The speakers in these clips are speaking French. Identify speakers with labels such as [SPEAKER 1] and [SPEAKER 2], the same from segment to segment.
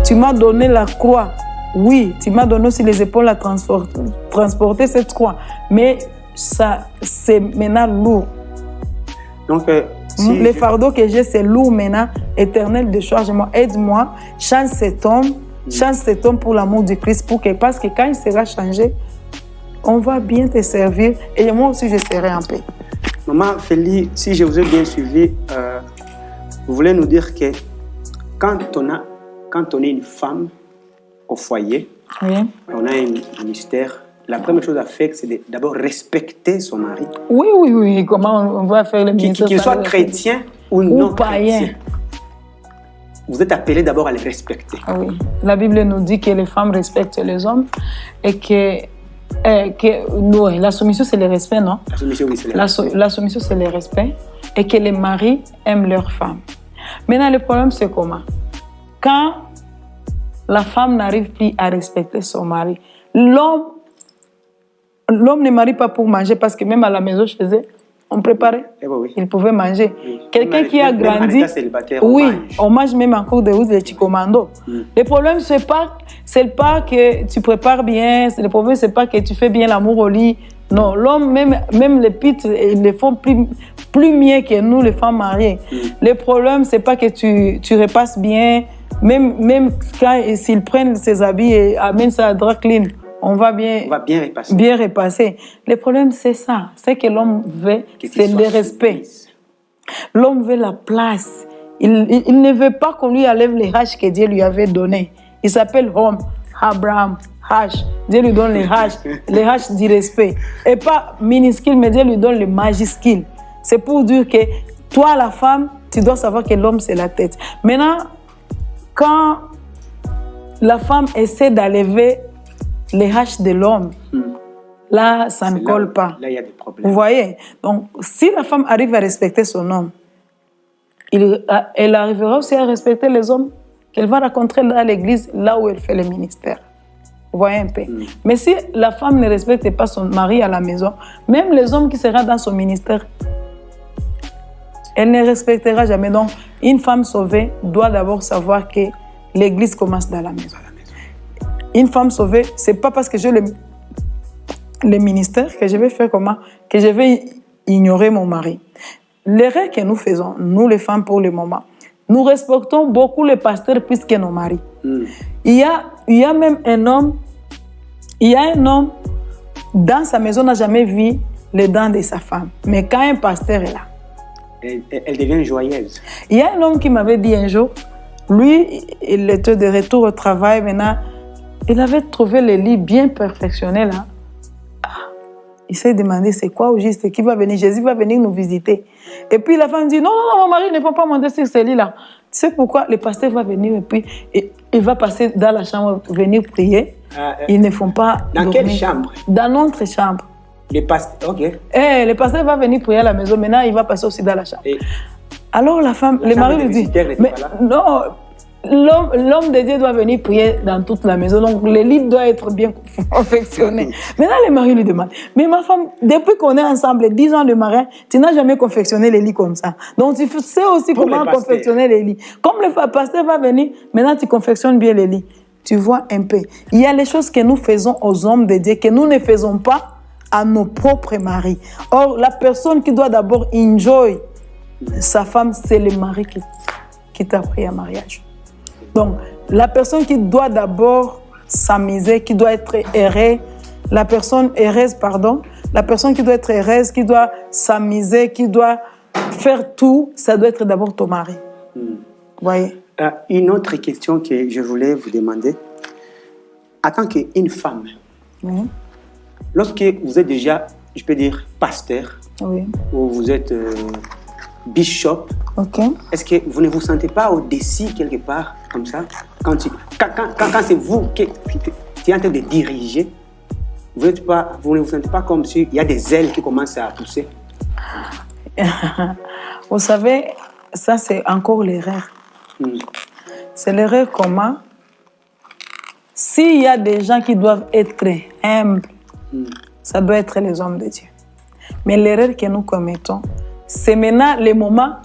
[SPEAKER 1] Tu m'as donné la croix. Oui, tu m'as donné aussi les épaules à transporter cette croix. Mais ça, c'est maintenant lourd.
[SPEAKER 2] Donc, si
[SPEAKER 1] les fardeaux que j'ai, c'est lourd maintenant. Éternel, décharge-moi, aide-moi, change cet homme pour l'amour du Christ, parce que quand il sera changé, on va bien te servir et moi aussi je serai en paix.
[SPEAKER 2] Maman Félie, si je vous ai bien suivi, vous voulez nous dire que quand on est une femme au foyer,
[SPEAKER 1] oui.
[SPEAKER 2] On a un ministère, la première chose à faire, c'est d'abord respecter son mari.
[SPEAKER 1] Oui. Comment on va faire le ministère?
[SPEAKER 2] Qu'il soit chrétien ou non
[SPEAKER 1] païen.
[SPEAKER 2] chrétien. Vous êtes appelé d'abord à les respecter.
[SPEAKER 1] Oui. La Bible nous dit que les femmes respectent les hommes et que la soumission, c'est le respect, non?
[SPEAKER 2] La soumission, oui, c'est le respect.
[SPEAKER 1] La soumission, c'est le respect et que les maris aiment leurs femmes. Maintenant, le problème, c'est comment? Quand la femme n'arrive plus à respecter son mari, l'homme ne marie pas pour manger parce que même à la maison, chez eux, on préparait.
[SPEAKER 2] Oui.
[SPEAKER 1] Il pouvait manger.
[SPEAKER 2] Oui.
[SPEAKER 1] Quelqu'un qui a grandi, on mange même en cours de route les chicomando. Le problème, c'est pas que tu prépares bien, le problème, c'est pas que tu fais bien l'amour au lit. Non, l'homme, même les pites, ils le font plus mieux que nous, les femmes mariées. Le problème, c'est pas que tu repasses bien, même quand s'ils prennent ses habits et amènent ça à dry clean. On va bien repasser. Bien repasser. Le problème, c'est ça. C'est que l'homme veut, c'est le respect. L'homme veut la place. Il ne veut pas qu'on lui enlève les haches que Dieu lui avait données. Il s'appelle homme, Abraham, hache. Dieu lui donne les haches du respect. Et pas minuscule, mais Dieu lui donne les majuscules. C'est pour dire que toi, la femme, tu dois savoir que l'homme, c'est la tête. Maintenant, quand la femme essaie d'enlever les haches de l'homme, là, ça ne colle pas.
[SPEAKER 2] Là, il y a des problèmes.
[SPEAKER 1] Vous voyez? Donc, si la femme arrive à respecter son homme, elle arrivera aussi à respecter les hommes qu'elle va rencontrer dans l'église, là où elle fait le ministère. Vous voyez un peu? Mais si la femme ne respecte pas son mari à la maison, même les hommes qui seront dans son ministère, elle ne respectera jamais. Donc, une femme sauvée doit d'abord savoir que l'église commence dans la maison. Une femme sauvée, c'est pas parce que j'ai le ministère que je vais faire comment? Que je vais ignorer mon mari. L'erreur que nous faisons, nous les femmes pour le moment, nous respectons beaucoup les pasteurs plus que nos maris. Il y a même un homme dans sa maison n'a jamais vu les dents de sa femme. Mais quand un pasteur est là,
[SPEAKER 2] elle devient joyeuse. Il
[SPEAKER 1] y a un homme qui m'avait dit un jour, lui, il était de retour au travail maintenant. Il avait trouvé le lit bien perfectionné là. Il s'est demandé c'est quoi au juste, qui va venir? Jésus va venir nous visiter. Et puis la femme dit non, mon mari ne faut pas monter sur ce lit là. Tu sais pourquoi? Le pasteur va venir et puis il va passer dans la chambre, venir prier. Ils ne font pas.
[SPEAKER 2] Dans
[SPEAKER 1] dormir.
[SPEAKER 2] Quelle chambre?
[SPEAKER 1] Dans notre chambre.
[SPEAKER 2] Le pasteur, ok.
[SPEAKER 1] Le pasteur va venir prier à la maison, maintenant il va passer aussi dans la chambre. Alors la femme, le mari lui dit mais non. L'homme de Dieu doit venir prier dans toute la maison. Donc, le lit doit être bien confectionné. Maintenant, le mari lui demande, mais ma femme, depuis qu'on est ensemble, 10 ans de mariage, tu n'as jamais confectionné les lits comme ça. Donc, tu sais aussi comment confectionner les lits. Comme le pasteur va venir, maintenant, tu confectionnes bien les lits. Tu vois un peu. Il y a les choses que nous faisons aux hommes de Dieu que nous ne faisons pas à nos propres maris. Or, la personne qui doit d'abord enjoy sa femme, c'est le mari qui t'a pris à mariage. Donc, la personne qui doit d'abord s'amuser, qui doit être heureuse, la personne qui doit être heureuse, qui doit s'amuser, qui doit faire tout, ça doit être d'abord ton mari. Vous voyez?
[SPEAKER 2] Une autre question que je voulais vous demander. En tant qu'une femme, lorsque vous êtes déjà, je peux dire, pasteur, ou vous êtes bishop, est-ce que vous ne vous sentez pas au-dessus quelque part, comme ça, quand c'est vous qui êtes en train de diriger, vous ne vous sentez pas comme s'il y a des ailes qui commencent à pousser?
[SPEAKER 1] Vous savez, ça c'est encore l'erreur. C'est l'erreur comment? S'il y a des gens qui doivent être humbles, ça doit être les hommes de Dieu. Mais l'erreur que nous commettons, c'est maintenant le moment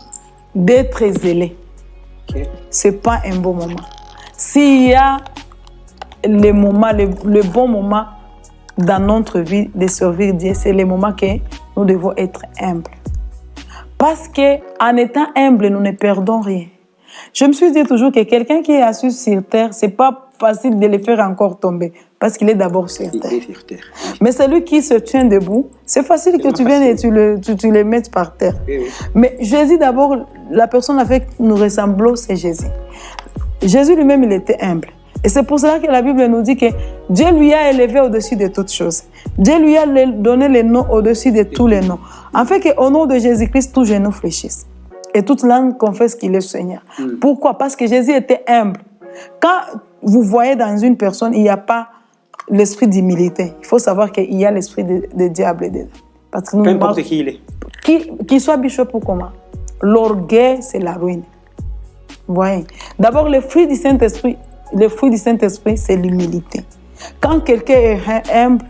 [SPEAKER 1] d'être zélé. Ce n'est pas un bon moment. s'il y a le bon moment dans notre vie de servir Dieu, c'est le moment que nous devons être humbles. Parce qu'en étant humble, nous ne perdons rien. Je me suis dit toujours que quelqu'un qui est assis sur terre, ce n'est pas facile de le faire encore tomber. Parce qu'il est d'abord sur terre. Mais celui qui se tient debout, c'est facile que tu viennes et tu le mettes par terre. Oui. Mais Jésus, d'abord, la personne avec qui nous ressemblons, c'est Jésus. Jésus lui-même, il était humble. Et c'est pour cela que la Bible nous dit que Dieu lui a élevé au-dessus de toutes choses. Dieu lui a donné les noms au-dessus de tous les noms. En fait, qu'au nom de Jésus-Christ, tous genou fléchissent. Et toute langue confesse qu'il est Seigneur. Pourquoi? Parce que Jésus était humble. Quand vous voyez dans une personne, il n'y a pas l'esprit d'humilité. Il faut savoir qu'il y a l'esprit de diable dedans. Parce que
[SPEAKER 2] peu importe qui il est.
[SPEAKER 1] Qu'il soit bishop ou comment. L'orgueil, c'est la ruine. Vous voyez? D'abord, le fruit du Saint-Esprit, c'est l'humilité. Quand quelqu'un est humble,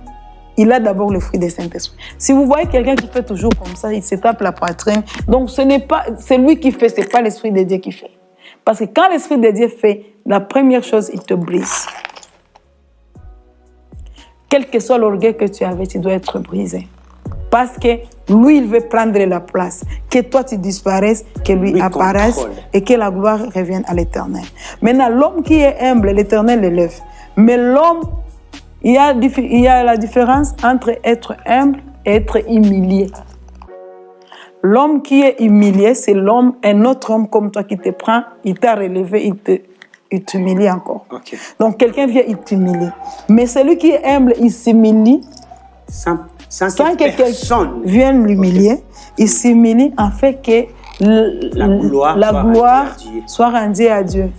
[SPEAKER 1] il a d'abord le fruit du Saint-Esprit. Si vous voyez quelqu'un qui fait toujours comme ça, il se tape la poitrine, donc ce n'est pas c'est lui qui fait, ce n'est pas l'Esprit de Dieu qui fait. Parce que quand l'Esprit de Dieu fait, la première chose, il te brise. Quel que soit l'orgueil que tu avais, tu dois être brisé. Parce que lui, il veut prendre la place. Que toi, tu disparaisses, que lui apparaisse contrôle. Et que la gloire revienne à l'Éternel. Maintenant, l'homme qui est humble, l'Éternel l'élève. Mais l'homme, il y a la différence entre être humble et être humilié. L'homme qui est humilié, c'est l'homme, un autre homme comme toi qui te prend, il t'a relevé, il t'humilie encore. Okay. Donc quelqu'un vient, il t'humilie. Mais celui qui est humble, il s'humilie sans que quelqu'un vienne l'humilier. Okay. Il s'humilie en fait que la gloire soit rendue à Dieu.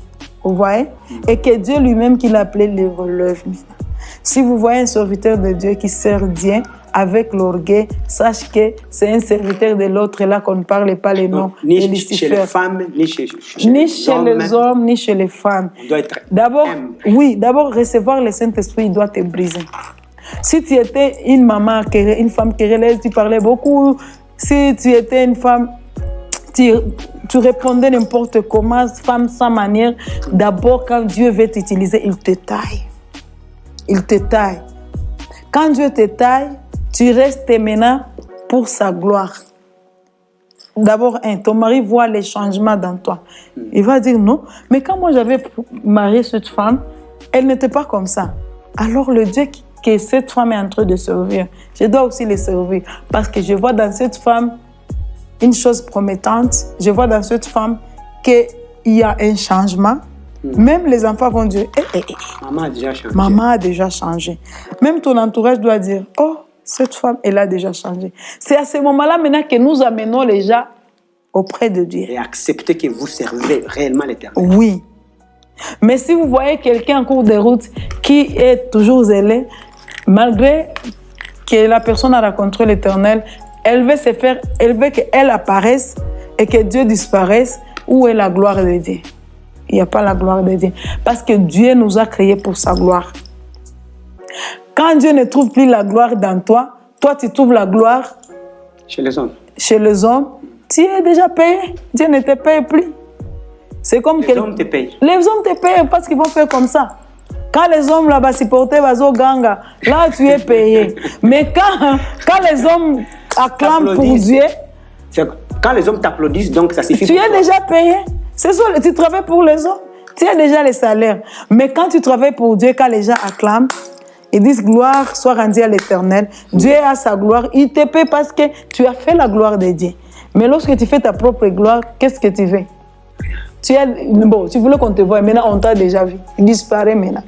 [SPEAKER 1] Vous voyez? Et que Dieu lui-même qui l'appelait le relève maintenant. Si vous voyez un serviteur de Dieu qui sert Dieu avec l'orgueil, sache que c'est un serviteur de l'autre, là qu'on ne parle pas les noms.
[SPEAKER 2] Ni chez les femmes, ni chez
[SPEAKER 1] les hommes, ni chez les femmes.
[SPEAKER 2] On doit être
[SPEAKER 1] d'abord, oui, d'abord recevoir le Saint-Esprit, il doit te briser. Si tu étais une maman, une femme querelleuse, tu parlais beaucoup. Si tu étais une femme, tu répondais n'importe comment, femme sans manière. D'abord, quand Dieu veut t'utiliser, il te taille. Il te taille. Quand Dieu te taille, tu restes maintenant pour sa gloire. D'abord, ton mari voit les changements dans toi. Il va dire non, mais quand moi j'avais marié cette femme, elle n'était pas comme ça. Alors le Dieu que cette femme est en train de servir, je dois aussi les servir. Parce que je vois dans cette femme une chose promettante. Je vois dans cette femme qu'il y a un changement. Même les enfants vont dire
[SPEAKER 2] Maman a déjà changé.
[SPEAKER 1] Maman a déjà changé. Même ton entourage doit dire oh, cette femme, elle a déjà changé. C'est à ce moment-là maintenant que nous amenons les gens auprès de Dieu.
[SPEAKER 2] Et accepter que vous servez réellement l'Éternel.
[SPEAKER 1] Oui. Mais si vous voyez quelqu'un en cours de route qui est toujours zélé, malgré que la personne a rencontré l'Éternel, elle veut qu'elle apparaisse et que Dieu disparaisse. Où est la gloire de Dieu? Il n'y a pas la gloire de Dieu. Parce que Dieu nous a créés pour sa gloire. Quand Dieu ne trouve plus la gloire dans toi, toi tu trouves la gloire
[SPEAKER 2] chez les hommes.
[SPEAKER 1] Chez les hommes, tu es déjà payé. Dieu ne te paye plus. C'est comme
[SPEAKER 2] les hommes te payent.
[SPEAKER 1] Les hommes te payent parce qu'ils vont faire comme ça. Quand les hommes là-bas supportent Vazo Ganga, là tu es payé. Mais quand les hommes acclament pour Dieu,
[SPEAKER 2] quand les hommes t'applaudissent, donc ça suffit.
[SPEAKER 1] Tu es déjà payé. C'est ça, tu travailles pour les hommes, tu as déjà les salaires. Mais quand tu travailles pour Dieu, quand les gens acclament, ils disent gloire soit rendue à l'Éternel. Dieu a sa gloire, il te paie parce que tu as fait la gloire de Dieu. Mais lorsque tu fais ta propre gloire, qu'est-ce que tu veux? Tu voulais qu'on te voie, maintenant on t'a déjà vu. Il disparaît maintenant.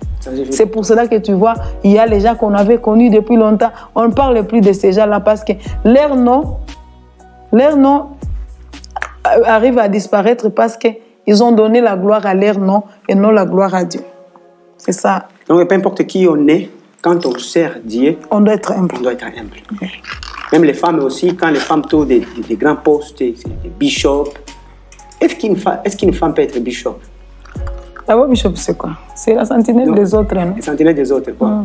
[SPEAKER 1] C'est pour cela que tu vois, il y a les gens qu'on avait connus depuis longtemps. On ne parle plus de ces gens-là parce que leur nom arrive à disparaître parce qu'ils ont donné la gloire à leur nom et non la gloire à Dieu. C'est ça.
[SPEAKER 2] Donc, peu importe qui on est, quand on sert Dieu,
[SPEAKER 1] on doit être humble.
[SPEAKER 2] On doit être humble. Okay. Même les femmes aussi, quand les femmes tournent des grands postes, des bishops, est-ce qu'une femme peut être bishop?
[SPEAKER 1] D'abord, bishop, c'est quoi? C'est la sentinelle des autres. Non?
[SPEAKER 2] La sentinelle des autres, quoi.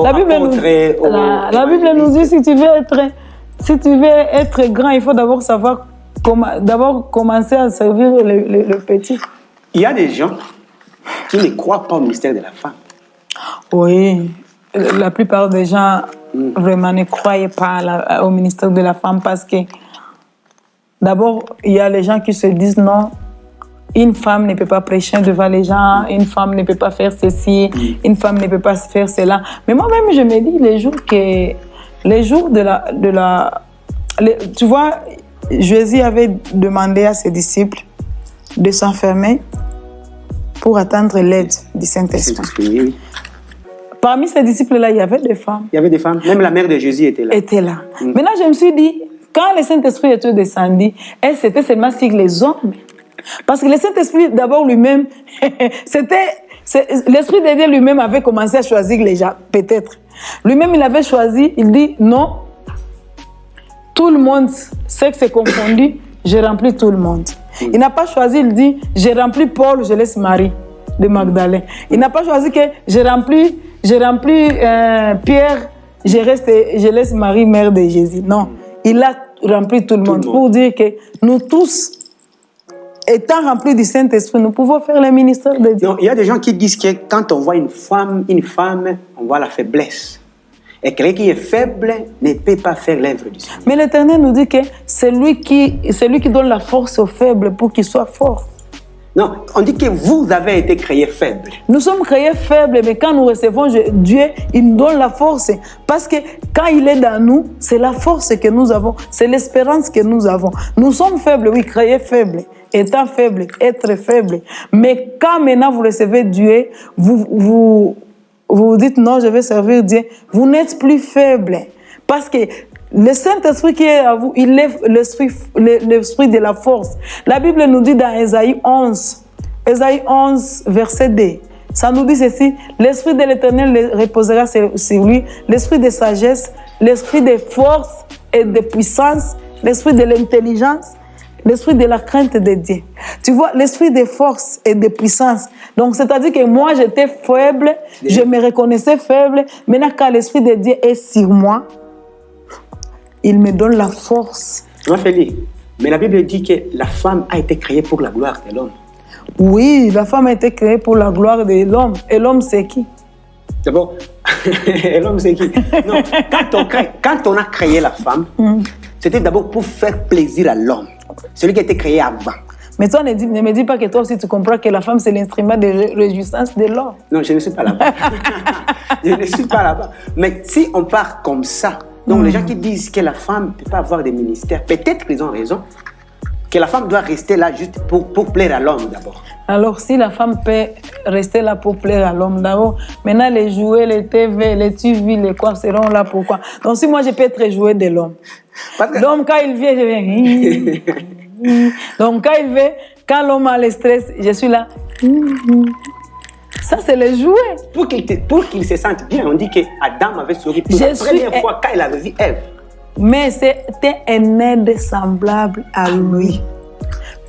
[SPEAKER 1] La Bible nous dit, si tu veux être grand, il faut d'abord savoir commencer à servir le petit.
[SPEAKER 2] Il y a des gens, qui ne croient pas au ministère de la femme.
[SPEAKER 1] Oui, la plupart des gens vraiment ne croyaient pas au ministère de la femme parce que d'abord, il y a les gens qui se disent non, une femme ne peut pas prêcher devant les gens, une femme ne peut pas faire ceci, une femme ne peut pas faire cela. Mais moi-même, je me dis les jours tu vois, Jésus avait demandé à ses disciples de s'enfermer pour attendre l'aide du Saint-Esprit.
[SPEAKER 2] Oui.
[SPEAKER 1] Parmi ces disciples-là, il y avait des femmes.
[SPEAKER 2] Il y avait des femmes. Même la mère de Jésus était là.
[SPEAKER 1] Maintenant, je me suis dit, quand le Saint-Esprit était descendu, c'était seulement sur les hommes. Parce que le Saint-Esprit, d'abord lui-même, l'Esprit de Dieu lui-même avait commencé à choisir les gens, peut-être. Lui-même, il avait choisi, il dit non, tout le monde sait que c'est confondu, j'ai rempli tout le monde. Il n'a pas choisi, il dit, j'ai rempli Paul, je laisse Marie de Magdalène. Il n'a pas choisi que j'ai rempli Pierre, je laisse Marie, mère de Jésus. Non, il a rempli tout le monde pour dire que nous tous, étant remplis du Saint-Esprit, nous pouvons faire le ministère de Dieu.
[SPEAKER 2] Non, il y a des gens qui disent que quand on voit une femme, on voit la faiblesse. Et quelqu'un qui est faible ne peut pas faire l'œuvre du Seigneur.
[SPEAKER 1] Mais l'Éternel nous dit que c'est lui qui donne la force aux faibles pour qu'ils soient forts.
[SPEAKER 2] Non, on dit que vous avez été créés faibles.
[SPEAKER 1] Nous sommes créés faibles, mais quand nous recevons Dieu, il nous donne la force. Parce que quand il est dans nous, c'est la force que nous avons, c'est l'espérance que nous avons. Nous sommes faibles, oui, créés faibles. Étant faible, être faible. Mais quand maintenant vous recevez Dieu, vous dites non, je vais servir Dieu, vous n'êtes plus faible. Parce que le Saint-Esprit qui est à vous, il est l'esprit de la force. La Bible nous dit dans Ésaïe 11, verset 2, ça nous dit ceci, l'Esprit de l'Éternel reposera sur lui, l'Esprit de sagesse, l'Esprit de force et de puissance, l'Esprit de l'intelligence, l'esprit de la crainte de Dieu. Tu vois, l'esprit de force et de puissance. Donc, c'est-à-dire que moi, j'étais faible, je me reconnaissais faible. Maintenant, quand l'esprit de Dieu est sur moi, il me donne la force.
[SPEAKER 2] Mais la Bible dit que la femme a été créée pour la gloire de l'homme.
[SPEAKER 1] Oui, la femme a été créée pour la gloire de l'homme. Et l'homme, c'est qui?
[SPEAKER 2] D'abord, et l'homme, c'est qui? Non, quand on a créé la femme, c'était d'abord pour faire plaisir à l'homme. Celui qui a été créé avant.
[SPEAKER 1] Mais toi, ne me dis pas que toi aussi tu comprends que la femme c'est l'instrument de réjouissance de l'homme.
[SPEAKER 2] Non, je ne suis pas là-bas. Je ne suis pas là-bas. Mais si on part comme ça, donc les gens qui disent que la femme ne peut pas avoir des ministères, peut-être qu'ils ont raison, que la femme doit rester là juste pour plaire à l'homme d'abord. Alors
[SPEAKER 1] si la femme peut rester là pour plaire à l'homme d'abord, maintenant les jouets, les TV, les TV, les quoi seront là pourquoi? Donc si moi je peux être jouet de l'homme. L'homme quand il vient, je viens. Donc quand il vient, quand l'homme a le stress, je suis là. Ça c'est le jouet.
[SPEAKER 2] Pour qu'il se sente bien, on dit que Adam avait souri pour la première fois quand il avait vu Ève.
[SPEAKER 1] Mais c'était un aide semblable à lui.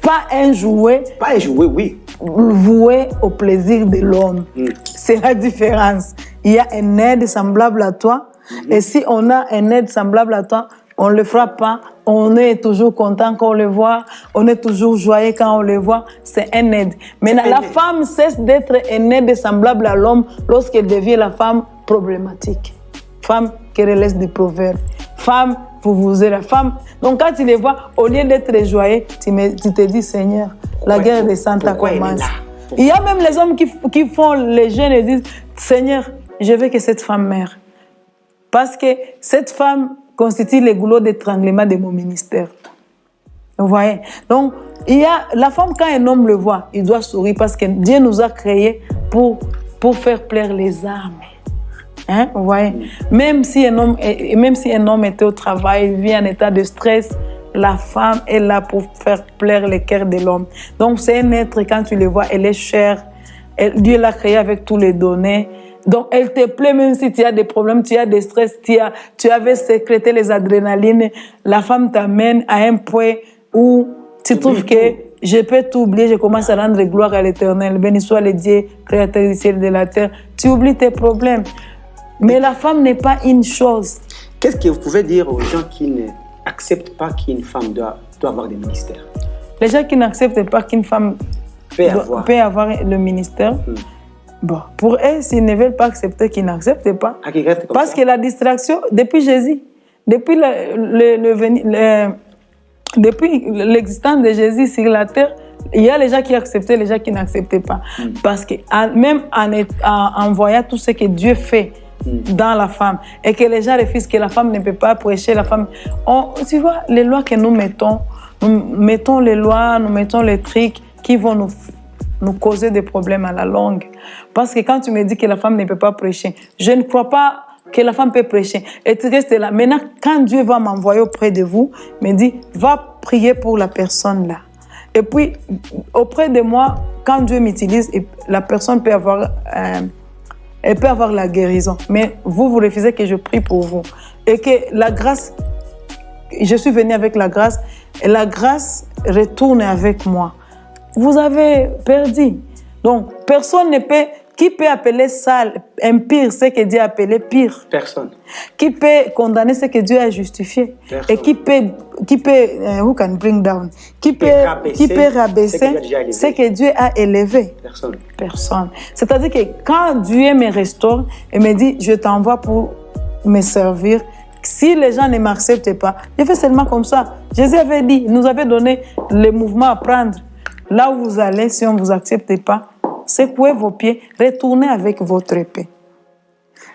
[SPEAKER 1] Pas un jouet.
[SPEAKER 2] Pas un jouet, oui.
[SPEAKER 1] Voué au plaisir de l'homme. C'est la différence. Il y a un aide semblable à toi. Et si on a un aide semblable à toi, on ne le fera pas. On est toujours content quand on le voit. On est toujours joyeux quand on le voit. C'est un aide. Maintenant, la femme cesse d'être un aide semblable à l'homme lorsqu'elle devient la femme problématique. Femme qui relève des proverbes. Femme, vous êtes la femme. Donc quand tu les vois, au lieu d'être joyeux, tu te dis, Seigneur, la guerre des Santa commence. Il y a même les hommes qui font les jeunes et disent, Seigneur, je veux que cette femme meure. Parce que cette femme constitue le goulot d'étranglement de mon ministère. Vous voyez? Donc, la femme, quand un homme le voit, il doit sourire parce que Dieu nous a créés pour faire plaire les âmes. Hein? Vous voyez? Même si un homme était au travail, il vit en état de stress, la femme est là pour faire plaire le cœur de l'homme. Donc, c'est un être, quand tu le vois, elle est chère. Dieu l'a créée avec tous les données. Donc, elle te plaît même si tu as des problèmes, tu as des stress, tu avais sécrété les adrénalines. La femme t'amène à un point où tu trouves que je peux t'oublier, je commence à rendre gloire à l'Éternel. Béni soit le Dieu, créateur du ciel et de la terre. Tu oublies tes problèmes. Mais la femme n'est pas une chose.
[SPEAKER 2] Qu'est-ce que vous pouvez dire aux gens qui n'acceptent pas qu'une femme doit avoir des ministères?
[SPEAKER 1] Les gens qui n'acceptent pas qu'une femme peut avoir le ministère. Bon, pour eux, s'ils ne veulent pas accepter, qu'ils n'acceptent pas. Parce que la distraction, depuis Jésus, depuis l'existence de Jésus sur la terre, il y a les gens qui acceptaient, les gens qui n'acceptaient pas. Parce que même en voyant tout ce que Dieu fait dans la femme, et que les gens refusent que la femme ne peut pas prêcher, la femme... tu vois, les lois que nous mettons les lois, nous mettons les trucs qui vont nous causer des problèmes à la longue. Parce que quand tu me dis que la femme ne peut pas prêcher, je ne crois pas que la femme peut prêcher. Et tu restes là. Maintenant, quand Dieu va m'envoyer auprès de vous, me dit, va prier pour la personne là. Et puis, auprès de moi, quand Dieu m'utilise, la personne peut avoir, elle peut avoir la guérison. Mais vous refusez que je prie pour vous. Et que la grâce, je suis venue avec la grâce, et la grâce retourne avec moi. Vous avez perdu. Donc, personne ne peut... Qui peut appeler sale, impire, ce que Dieu a appelé pire?
[SPEAKER 2] Personne.
[SPEAKER 1] Qui peut condamner ce que Dieu a justifié? Personne. Et qui peut who can bring down? Qui peut rabaisser ce que Dieu a élevé?
[SPEAKER 2] Personne.
[SPEAKER 1] Personne. C'est-à-dire que quand Dieu me restaure et me dit, je t'envoie pour me servir, si les gens ne m'acceptent pas, je fais seulement comme ça. Jésus avait dit, il nous avait donné le mouvement à prendre. Là où vous allez, si on ne vous accepte pas, secouez vos pieds, retournez avec votre paix.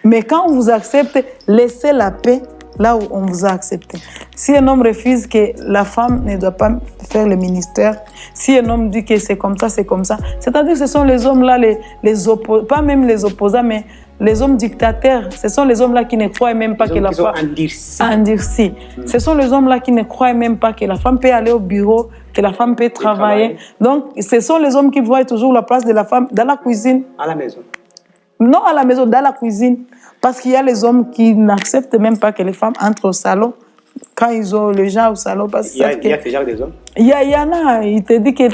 [SPEAKER 1] Mais quand on vous accepte, laissez la paix là où on vous a accepté. Si un homme refuse que la femme ne doit pas faire le ministère, si un homme dit que c'est comme ça, c'est-à-dire que ce sont les hommes-là, les opposants, pas même les opposants, mais les hommes dictateurs, ce sont les hommes-là qui ne croient même pas que la femme... endurcis. Ce sont les hommes-là qui ne croient même pas que la femme peut aller au bureau, que la femme peut travailler. Donc, ce sont les hommes qui voient toujours la place de la femme dans la cuisine.
[SPEAKER 2] À la maison.
[SPEAKER 1] Non à la maison, dans la cuisine. Parce qu'il y a les hommes qui n'acceptent même pas que les femmes entrent au salon quand ils ont les gens au salon. Parce
[SPEAKER 2] il y a déjà des hommes?
[SPEAKER 1] Il y en a. Il te dit que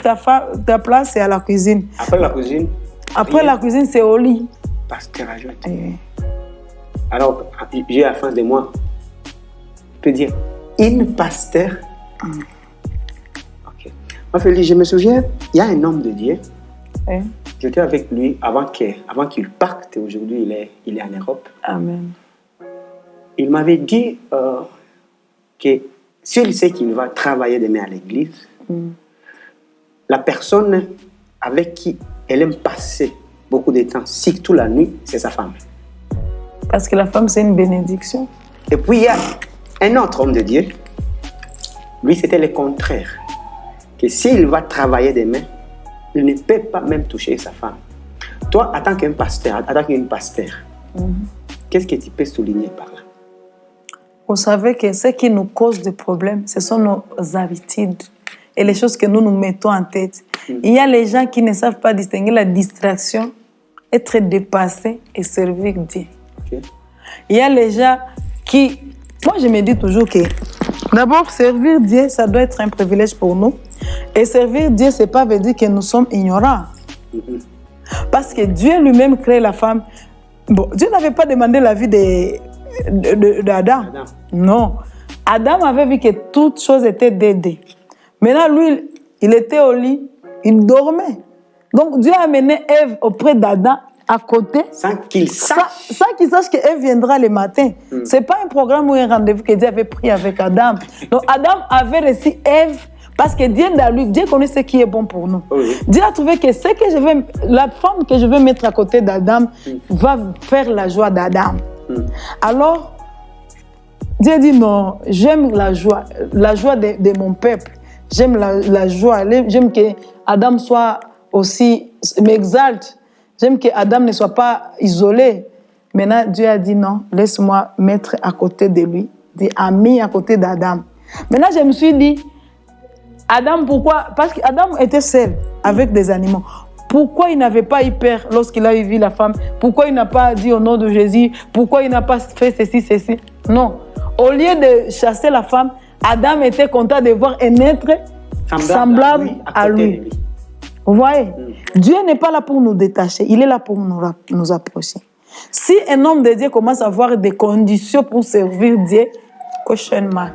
[SPEAKER 1] ta place, c'est à la cuisine.
[SPEAKER 2] Après la cuisine?
[SPEAKER 1] Après la cuisine, c'est au lit.
[SPEAKER 2] Pasteur ajoute. Alors, j'ai à la fin de moi, je peux dire, une pasteur. Ok. Moi, Félix, je me souviens, il y a un homme de Dieu. J'étais avec lui avant qu'il parte. Aujourd'hui, il est en Europe.
[SPEAKER 1] Amen.
[SPEAKER 2] Il m'avait dit que s'il sait qu'il va travailler demain à l'église, la personne avec qui elle aime passer beaucoup de temps, surtout la nuit, c'est sa femme.
[SPEAKER 1] Parce que la femme, c'est une bénédiction.
[SPEAKER 2] Et puis, il y a un autre homme de Dieu. Lui, c'était le contraire. Que s'il va travailler demain, il ne peut pas même toucher sa femme. Toi, en tant qu'un pasteur, qu'est-ce que tu peux souligner par là?
[SPEAKER 1] Vous savez que ce qui nous cause des problèmes, ce sont nos habitudes et les choses que nous nous mettons en tête. Il y a les gens qui ne savent pas distinguer la distraction, être dépassé et servir Dieu. Il y a les gens qui... Moi, je me dis toujours que d'abord, servir Dieu, ça doit être un privilège pour nous. Et servir Dieu, ce n'est pas veut dire que nous sommes ignorants. Parce que Dieu lui-même crée la femme. Bon, Dieu n'avait pas demandé la vie d'Adam. Non. Adam avait vu que toutes choses étaient dédiées. Maintenant, lui, il était au lit, il dormait. Donc, Dieu a amené Ève auprès d'Adam, à côté.
[SPEAKER 2] Sans qu'il sache.
[SPEAKER 1] Sans qu'il sache qu'Ève viendra le matin. Ce n'est pas un programme ou un rendez-vous que Dieu avait pris avec Adam. Donc, Adam avait reçu Ève parce que Dieu, dans lui, Dieu connaît ce qui est bon pour nous. Dieu a trouvé que la femme que je veux mettre à côté d'Adam va faire la joie d'Adam. Alors, Dieu dit non, j'aime la joie de mon peuple. J'aime la joie. J'aime que Adam soit aussi, m'exalte. J'aime que Adam ne soit pas isolé. Maintenant, Dieu a dit non, laisse-moi mettre à côté de lui, dit ami à côté d'Adam. Maintenant, je me suis dit, Adam, pourquoi? Parce qu'Adam était seul avec des animaux. Pourquoi il n'avait pas eu peur lorsqu'il a vu la femme? Pourquoi il n'a pas dit au nom de Jésus? Pourquoi il n'a pas fait ceci? Non. Au lieu de chasser la femme, Adam était content de voir un être semblable à lui. Vous voyez? Dieu n'est pas là pour nous détacher, il est là pour nous approcher. Si un homme de Dieu commence à avoir des conditions pour servir Dieu, question mark.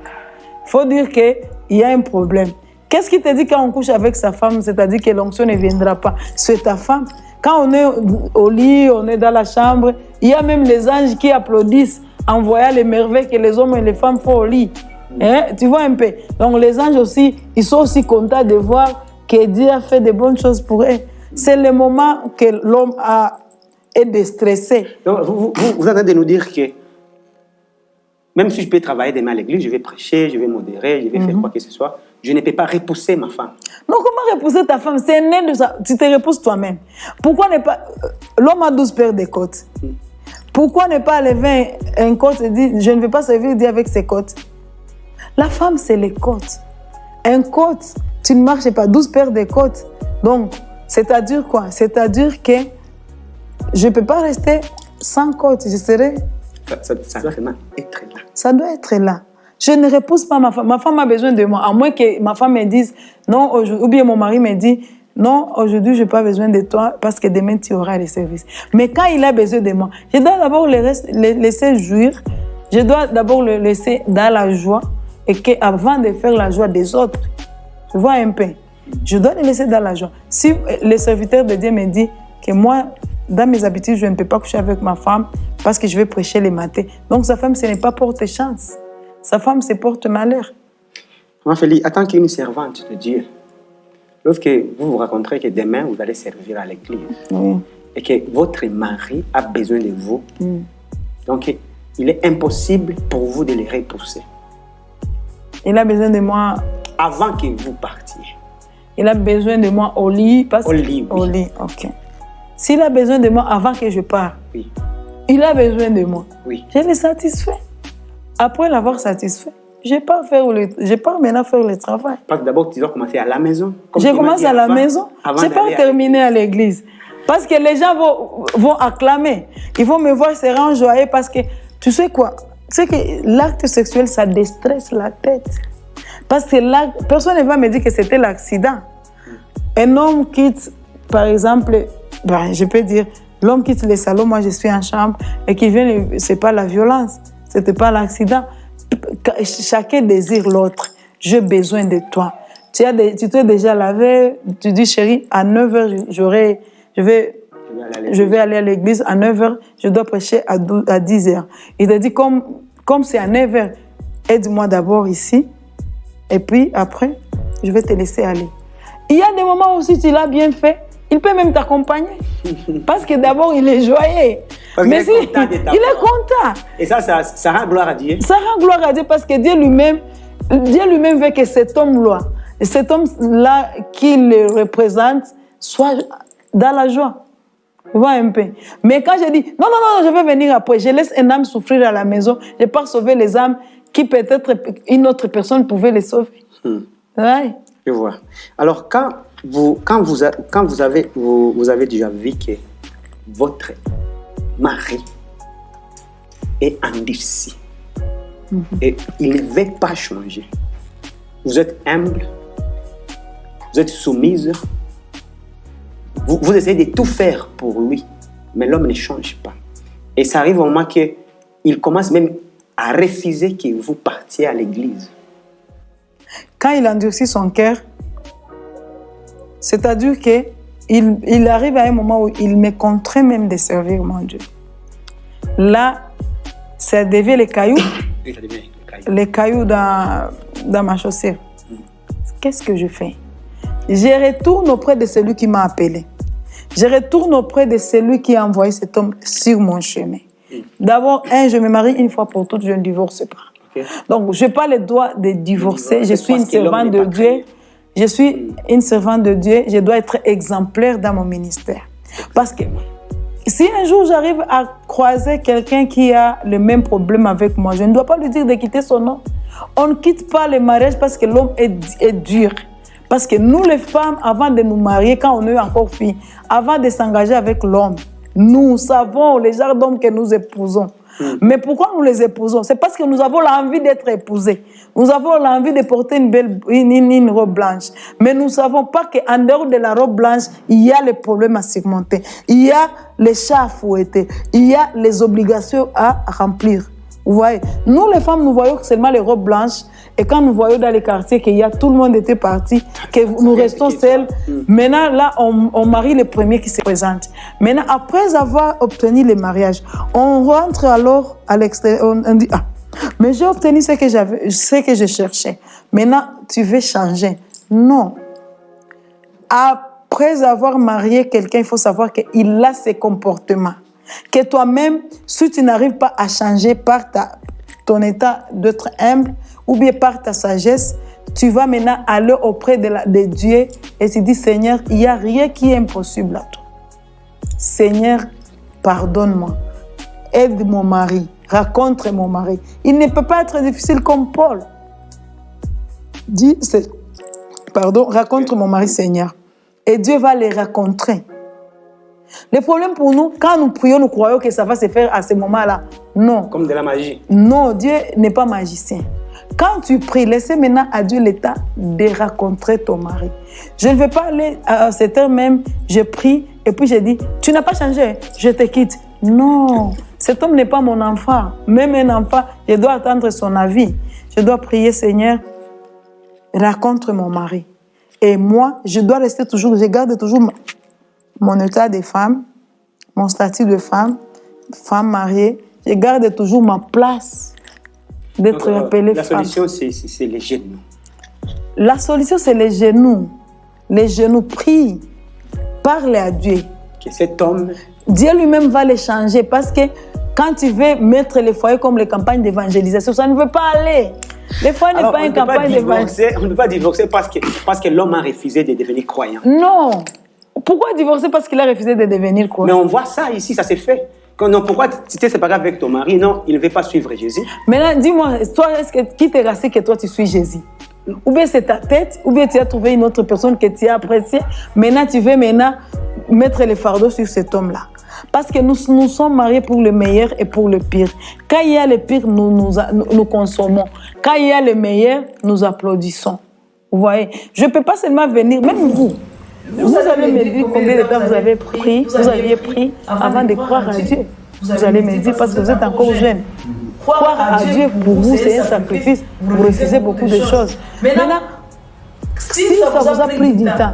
[SPEAKER 1] Il faut dire qu'il y a un problème. Qu'est-ce qui te dit quand on couche avec sa femme, c'est-à-dire que l'onction ne viendra pas? C'est ta femme. Quand on est au lit, on est dans la chambre, il y a même les anges qui applaudissent en voyant les merveilles que les hommes et les femmes font au lit. Hein? Tu vois un peu? Donc les anges aussi, ils sont aussi contents de voir que Dieu a fait de bonnes choses pour eux. C'est le moment que l'homme est déstressé.
[SPEAKER 2] Donc, vous êtes en train de nous dire que même si je peux travailler demain à l'église, je vais prêcher, je vais modérer, je vais faire quoi que ce soit, je ne peux pas repousser ma femme.
[SPEAKER 1] Non, comment repousser ta femme? C'est un de ça. Tu te repousses toi-même. Pourquoi ne pas... L'homme a 12 paires de côtes. Pourquoi ne pas lever un côte et dire, je ne vais pas servir Dieu avec ses côtes? La femme, c'est les côtes. Un côte, tu ne marches pas, 12 paires de côtes. Donc, c'est-à-dire quoi? C'est-à-dire que je ne peux pas rester sans côte. Je serai...
[SPEAKER 2] Ça doit vraiment être là.
[SPEAKER 1] Ça doit être là. Je ne repousse pas ma femme. Ma femme a besoin de moi. À moins que ma femme me dise non, ou bien mon mari me dit non, aujourd'hui, je n'ai pas besoin de toi parce que demain, tu auras les services. Mais quand il a besoin de moi, je dois d'abord le laisser jouir. Je dois d'abord le laisser dans la joie et qu'avant de faire la joie des autres, tu vois un peu, je dois le laisser dans la joie. Si le serviteur de Dieu me dit que moi, dans mes habitudes, je ne peux pas coucher avec ma femme parce que je vais prêcher les matins. Donc, sa femme, ce n'est pas porte chance. Sa femme, c'est porte malheur.
[SPEAKER 2] Maman Félie, en tant qu'une servante de Dieu, lorsque vous vous rencontrez que demain, vous allez servir à l'église et que votre mari a besoin de vous, donc il est impossible pour vous de les repousser.
[SPEAKER 1] Il a besoin de moi...
[SPEAKER 2] Avant que vous partiez.
[SPEAKER 1] Il a besoin de moi au lit.
[SPEAKER 2] Au lit, oui.
[SPEAKER 1] Au lit, ok. S'il a besoin de moi avant que je parte,
[SPEAKER 2] oui.
[SPEAKER 1] Il a besoin de moi.
[SPEAKER 2] Oui.
[SPEAKER 1] Je le satisfais. Après l'avoir satisfait, je pars maintenant faire le travail.
[SPEAKER 2] Parce que d'abord, tu dois commencer à la maison.
[SPEAKER 1] Je commence à la maison. Je ne vais pas terminer à l'église. Parce que les gens vont acclamer. Ils vont me voir se rendre joyeux parce que, tu sais quoi? Tu sais que l'acte sexuel, ça déstresse la tête. Parce que personne ne va me dire que c'était l'accident. Un homme quitte, par exemple, je peux dire, l'homme quitte le salon, moi je suis en chambre, et qui vient, ce n'est pas la violence, ce n'était pas l'accident. Chacun désire l'autre. J'ai besoin de toi. Tu t'es déjà lavé, tu dis, chérie, à 9h, je vais aller à l'église, à 9h, je dois prêcher à 10h. Il te dit, comme c'est à 9h, aide-moi d'abord ici, et puis après, je vais te laisser aller. Il y a des moments où si tu l'as bien fait, il peut même t'accompagner. Parce que d'abord, il est joyeux. Mais il est content.
[SPEAKER 2] Et ça rend gloire à Dieu.
[SPEAKER 1] Ça rend gloire à Dieu parce que Dieu lui-même veut que cet homme-là qui le représente soit dans la joie. Tu vois un peu. Mais quand je dis, non, je vais venir après, je laisse un âme souffrir à la maison, je pars sauver les âmes qui peut-être une autre personne pouvait les sauver. Ouais.
[SPEAKER 2] Je vois. Alors, quand vous avez déjà vu que votre mari est endurci et il ne veut pas changer, vous êtes humble, vous êtes soumise, vous essayez de tout faire pour lui, mais l'homme ne change pas. Et ça arrive au moment qu'il commence même à refuser que vous partiez à l'église.
[SPEAKER 1] Quand il endurcit son cœur, c'est-à-dire qu'il arrive à un moment où il me contraint même de servir mon Dieu. Là, ça devient les cailloux, les cailloux dans ma chaussure. Qu'est-ce que je fais? Je retourne auprès de celui qui m'a appelé. Je retourne auprès de celui qui a envoyé cet homme sur mon chemin. D'abord, je me marie une fois pour toutes, je ne divorce pas. Donc, je n'ai pas le droit de divorcer. Je suis une servante de Dieu. Je suis une servante de Dieu. Je dois être exemplaire dans mon ministère. Parce que si un jour j'arrive à croiser quelqu'un qui a le même problème avec moi, je ne dois pas lui dire de quitter son homme. On ne quitte pas le mariage parce que l'homme est dur. Parce que nous, les femmes, avant de nous marier, quand on est encore filles, avant de s'engager avec l'homme, nous savons les genres d'hommes que nous épousons. Mais pourquoi nous les épousons? C'est parce que nous avons l'envie d'être épousés. Nous avons l'envie de porter une robe blanche. Mais nous ne savons pas qu'en dehors de la robe blanche, il y a les problèmes à surmonter. Il y a les chats à fouetter. Il y a les obligations à remplir. Vous voyez? Nous, les femmes, nous voyons seulement les robes blanches Et quand nous voyons dans les quartiers que tout le monde était parti, que nous restons seuls, maintenant, là, on marie le premier qui se présente. Maintenant, après avoir obtenu le mariage, on rentre alors à l'extérieur, on dit, mais j'ai obtenu ce que je cherchais. Maintenant, tu veux changer. Non. Après avoir marié quelqu'un, il faut savoir qu'il a ses comportements. Que toi-même, si tu n'arrives pas à changer par ton état d'être humble ou bien par ta sagesse, tu vas maintenant aller auprès de Dieu et tu dis, Seigneur, il n'y a rien qui est impossible à toi. Seigneur, pardonne-moi. Aide mon mari. Rencontre mon mari. Il ne peut pas être difficile comme Paul. Dis, rencontre mon mari, Seigneur. Et Dieu va les rencontrer. Le problème pour nous, quand nous prions, nous croyons que ça va se faire à ce moment-là. Non.
[SPEAKER 2] Comme de la magie.
[SPEAKER 1] Non, Dieu n'est pas magicien. Quand tu pries, laissez maintenant à Dieu l'état de rencontrer ton mari. Je ne vais pas aller à cette heure même, je prie et puis je dis, tu n'as pas changé, je te quitte. Non, cet homme n'est pas mon enfant. Même un enfant, je dois attendre son avis. Je dois prier, Seigneur, rencontre mon mari. Et moi, je dois rester toujours, je garde toujours mon état de femme, mon statut de femme mariée. Je garde toujours ma place d'être appelée femme.
[SPEAKER 2] La solution, c'est les genoux.
[SPEAKER 1] La solution, c'est les genoux. Les genoux, prie, parle à Dieu.
[SPEAKER 2] Que cet homme...
[SPEAKER 1] Dieu lui-même va les changer parce que quand tu veux mettre les foyers comme les campagnes d'évangélisation, ça ne veut pas aller. Les foyers n'est pas une campagne d'évangélisation.
[SPEAKER 2] On ne peut pas divorcer parce que l'homme a refusé de devenir croyant.
[SPEAKER 1] Non. Pourquoi divorcer parce qu'il a refusé de devenir croyant?
[SPEAKER 2] Mais on voit ça ici, ça s'est fait. Non, pourquoi tu t'es séparé avec ton mari? Non, il ne veut pas suivre Jésus.
[SPEAKER 1] Maintenant, dis-moi, toi, qui t'est resté que toi tu suis Jésus? Ou bien c'est ta tête, ou bien tu as trouvé une autre personne que tu as appréciée. Maintenant, tu veux mettre les fardeaux sur cet homme-là. Parce que nous sommes mariés pour le meilleur et pour le pire. Quand il y a le pire, nous consommons. Quand il y a le meilleur, nous applaudissons. Vous voyez? Je ne peux pas seulement venir, même vous. Vous allez me dire combien de temps vous aviez pris avant de croire à Dieu. Vous allez me dire parce que vous êtes encore jeune. Croire à Dieu, pour vous, c'est un sacrifice. Vous refusez beaucoup de choses. Maintenant, si ça vous a pris du temps,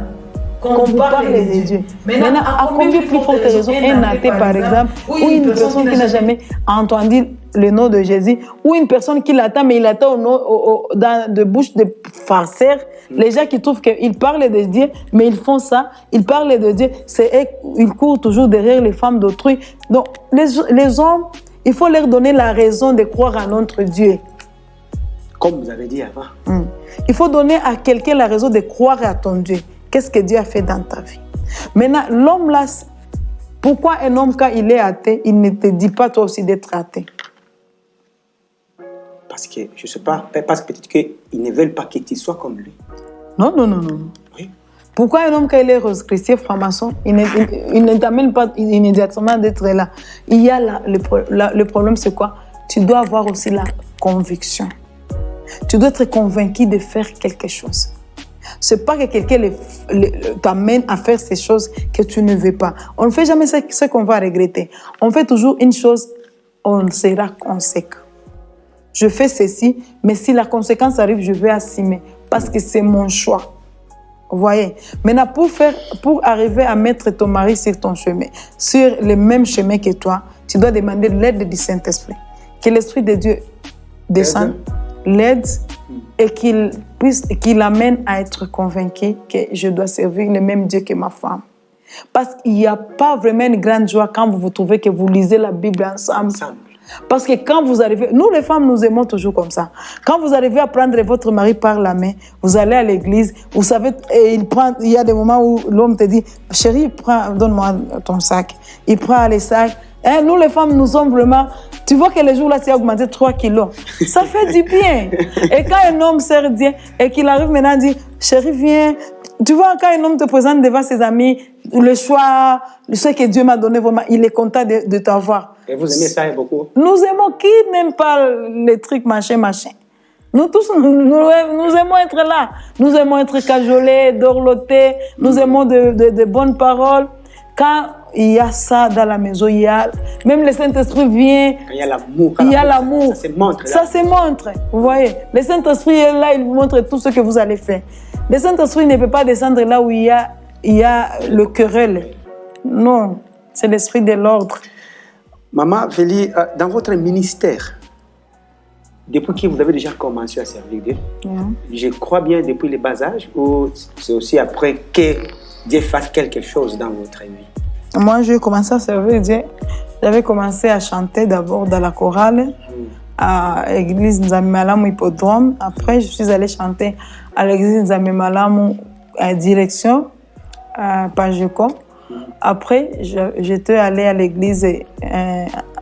[SPEAKER 1] qu'on vous parle de Dieu. Maintenant, à combien plus forte raison un athée, par exemple, ou une personne qui n'a jamais entendu le nom de Jésus, ou une personne qui l'attend, mais il l'attend dans de bouche de farceurs, les gens qui trouvent qu'ils parlent de Dieu, mais ils font ça, ils parlent de Dieu, ils courent toujours derrière les femmes d'autrui. Donc, les hommes, il faut leur donner la raison de croire en notre Dieu.
[SPEAKER 2] Comme vous avez dit avant.
[SPEAKER 1] Il faut donner à quelqu'un la raison de croire à ton Dieu. Qu'est-ce que Dieu a fait dans ta vie? Maintenant, l'homme là, pourquoi un homme, quand il est athée, il ne te dit pas toi aussi d'être athée?
[SPEAKER 2] Parce que, je ne sais pas, parce que peut-être qu'ils ne veulent pas que tu sois comme lui.
[SPEAKER 1] Non. Oui. Pourquoi un homme, quand il est rose-chrétien, franc-maçon, il ne t'amène pas immédiatement d'être là? Il y a le problème, c'est quoi? Tu dois avoir aussi la conviction. Tu dois être convaincu de faire quelque chose. Ce n'est pas que quelqu'un t'amène à faire ces choses que tu ne veux pas. On ne fait jamais ce qu'on va regretter. On fait toujours une chose, on sera conséquent. Je fais ceci, mais si la conséquence arrive, je vais assumer parce que c'est mon choix. Vous voyez? Maintenant, pour arriver à mettre ton mari sur ton chemin, sur le même chemin que toi, tu dois demander l'aide du Saint-Esprit. Que l'Esprit de Dieu descende, l'aide et qu'il l'amène à être convaincu que je dois servir le même Dieu que ma femme. Parce qu'il n'y a pas vraiment une grande joie quand vous vous trouvez que vous lisez la Bible ensemble. Parce que quand vous arrivez, nous les femmes, nous aimons toujours comme ça. Quand vous arrivez à prendre votre mari par la main, vous allez à l'église, vous savez, et il y a des moments où l'homme te dit, chérie, donne-moi ton sac. Il prend les sacs. Hein, nous les femmes, nous sommes vraiment... Tu vois que les jours-là, tu as augmenté 3 kilos. Ça fait du bien. Et quand un homme sert Dieu et qu'il arrive maintenant à dire, chérie, viens. Tu vois, quand un homme te présente devant ses amis, le choix, ce que Dieu m'a donné, vraiment, il est content de t'avoir.
[SPEAKER 2] Et vous aimez ça beaucoup?
[SPEAKER 1] Nous aimons, qui n'aime pas les trucs machin. Nous tous, nous aimons être là. Nous aimons être cajolés, dorlotés. Nous aimons de bonnes paroles. Quand il y a ça dans la maison, il y a... Même le Saint-Esprit vient...
[SPEAKER 2] Quand il y a l'amour.
[SPEAKER 1] Il y a l'amour.
[SPEAKER 2] Ça se montre.
[SPEAKER 1] Ça se montre, vous voyez. Le Saint-Esprit est là, il vous montre tout ce que vous allez faire. Le Saint-Esprit ne peut pas descendre là où il y a le querelle. Non, c'est l'esprit de l'ordre.
[SPEAKER 2] Maman Vélie, dans votre ministère, depuis que vous avez déjà commencé à servir Dieu, je crois bien depuis le bas âge, ou c'est aussi après que Dieu fasse quelque chose dans votre vie?
[SPEAKER 1] Moi, j'ai commencé à servir Dieu. J'avais commencé à chanter d'abord dans la chorale à l'église Nzambe Malamu Hippodrome. Après, je suis allée chanter à l'église Nzambe Malamu à direction à Pajeko. Après, j'étais allée à l'église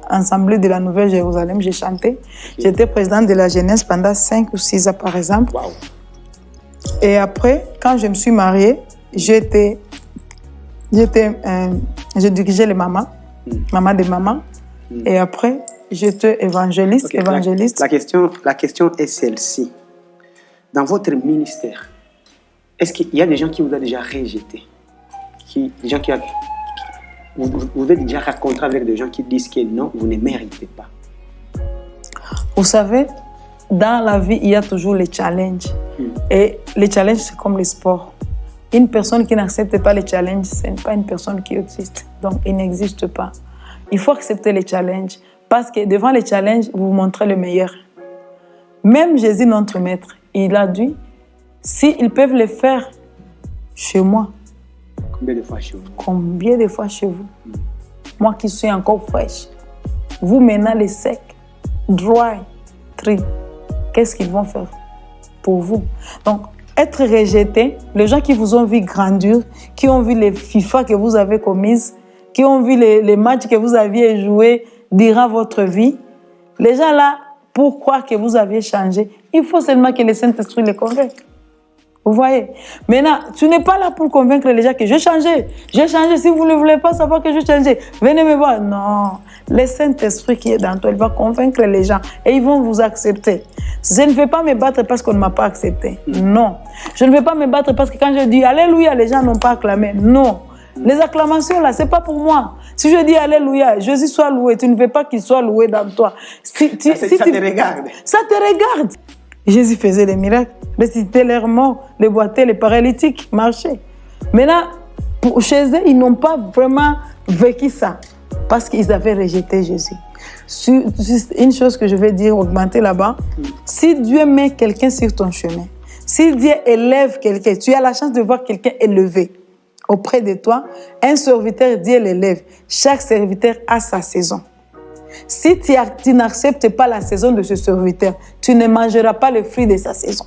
[SPEAKER 1] Assemblée de la Nouvelle-Jérusalem, j'ai chanté. J'étais présidente de la jeunesse pendant 5 ou 6 ans, par exemple.
[SPEAKER 2] Wow.
[SPEAKER 1] Et après, quand je me suis mariée, je dirigeais les mamans, maman des mamans. Et après, j'étais évangéliste.
[SPEAKER 2] Okay.
[SPEAKER 1] évangéliste.
[SPEAKER 2] La question est celle-ci. Dans votre ministère, est-ce qu'il y a des gens qui vous ont déjà rejeté? Vous êtes déjà rencontré avec des gens qui disent que non, vous ne méritez pas.
[SPEAKER 1] Vous savez, dans la vie, il y a toujours les challenges. Et les challenges, c'est comme le sport. Une personne qui n'accepte pas les challenges, ce n'est pas une personne qui existe. Donc, il n'existe pas. Il faut accepter les challenges. Parce que devant les challenges, vous vous montrez le meilleur. Même Jésus, notre maître, il a dit, s'ils peuvent le faire chez moi,
[SPEAKER 2] combien de fois chez vous?
[SPEAKER 1] Combien de fois chez vous? Moi qui suis encore fraîche. Vous maintenant les secs, dry, tri. Qu'est-ce qu'ils vont faire pour vous? Donc, être rejeté, les gens qui vous ont vu grandir, qui ont vu les FIFA que vous avez commises, qui ont vu les matchs que vous aviez joués durant votre vie, les gens là, pour croire que vous aviez changé, il faut seulement que le Saint-Esprit les convainque. Vous voyez? Maintenant, tu n'es pas là pour convaincre les gens que j'ai changé. J'ai changé. Si vous ne voulez pas savoir que j'ai changé, venez me voir. Non. Le Saint-Esprit qui est dans toi, il va convaincre les gens et ils vont vous accepter. Je ne vais pas me battre parce qu'on ne m'a pas accepté. Non. Je ne vais pas me battre parce que quand je dis Alléluia, les gens n'ont pas acclamé. Non. Les acclamations là, ce n'est pas pour moi. Si je dis Alléluia, Jésus soit loué, tu ne veux pas qu'il soit loué dans toi.
[SPEAKER 2] Ça te regarde.
[SPEAKER 1] Ça te regarde. Jésus faisait des miracles, récitait leurs morts, les boitait, les paralytiques marchaient. Maintenant, chez eux, ils n'ont pas vraiment vécu ça parce qu'ils avaient rejeté Jésus. Une chose que je vais dire, augmenter là-bas, si Dieu met quelqu'un sur ton chemin, si Dieu élève quelqu'un, tu as la chance de voir quelqu'un élevé auprès de toi, un serviteur, Dieu l'élève. Chaque serviteur a sa saison. Si tu n'acceptes pas la saison de ce serviteur, tu ne mangeras pas le fruit de sa saison.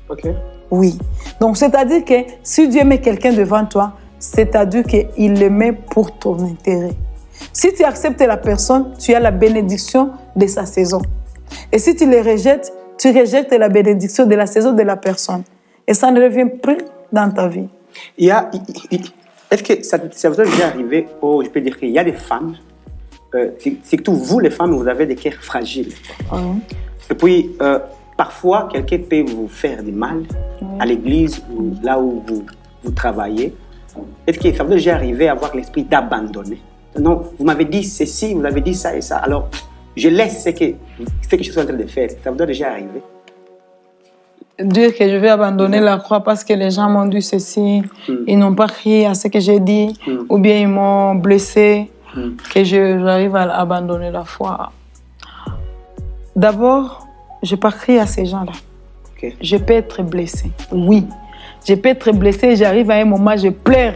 [SPEAKER 2] Ok.
[SPEAKER 1] Oui. Donc, c'est-à-dire que si Dieu met quelqu'un devant toi, c'est-à-dire qu'il le met pour ton intérêt. Si tu acceptes la personne, tu as la bénédiction de sa saison. Et si tu le rejettes, tu rejettes la bénédiction de la saison de la personne. Et ça ne revient plus dans ta vie.
[SPEAKER 2] Est-ce que ça vous est déjà arrivé, je peux dire qu'il y a des femmes, surtout vous les femmes, vous avez des cœurs fragiles. Et puis, parfois, quelqu'un peut vous faire du mal à l'église ou là où vous travaillez. Est-ce que ça vous est déjà arrivé à avoir l'esprit d'abandonner? Non, vous m'avez dit ceci, vous avez dit ça et ça. Alors, je laisse ce que je suis en train de faire. Ça vous est déjà arrivé?
[SPEAKER 1] Dire que je vais abandonner la croix parce que les gens m'ont dit ceci, ils n'ont pas crié à ce que j'ai dit, ou bien ils m'ont blessé, que j'arrive à abandonner la foi. D'abord, je n'ai pas crié à ces gens-là.
[SPEAKER 2] Okay.
[SPEAKER 1] Je peux être blessée, oui. Je peux être blessée, j'arrive à un moment, je pleure.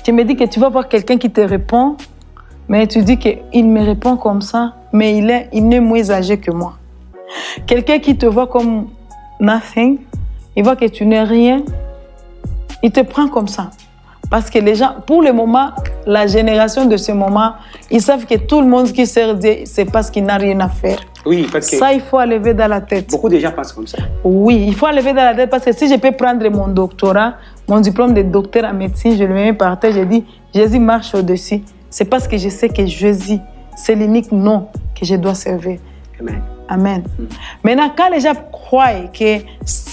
[SPEAKER 1] Tu me dis que tu vas voir quelqu'un qui te répond, mais tu dis qu'il me répond comme ça, mais il est moins âgé que moi. Quelqu'un qui te voit comme nothing, il voit que tu n'es rien, il te prend comme ça. Parce que les gens, pour le moment, la génération de ce moment, ils savent que tout le monde qui sert Dieu, c'est parce qu'il n'a rien à faire.
[SPEAKER 2] Oui, parce que
[SPEAKER 1] ça, il faut enlever dans la tête.
[SPEAKER 2] Beaucoup de gens pensent comme ça.
[SPEAKER 1] Oui, il faut enlever dans la tête parce que si je peux prendre mon doctorat, mon diplôme de docteur en médecine, je le mets par terre, je dis, Jésus marche au-dessus. C'est parce que je sais que Jésus, c'est l'unique nom que je dois servir.
[SPEAKER 2] Amen.
[SPEAKER 1] Amen. Maintenant, quand les gens croient que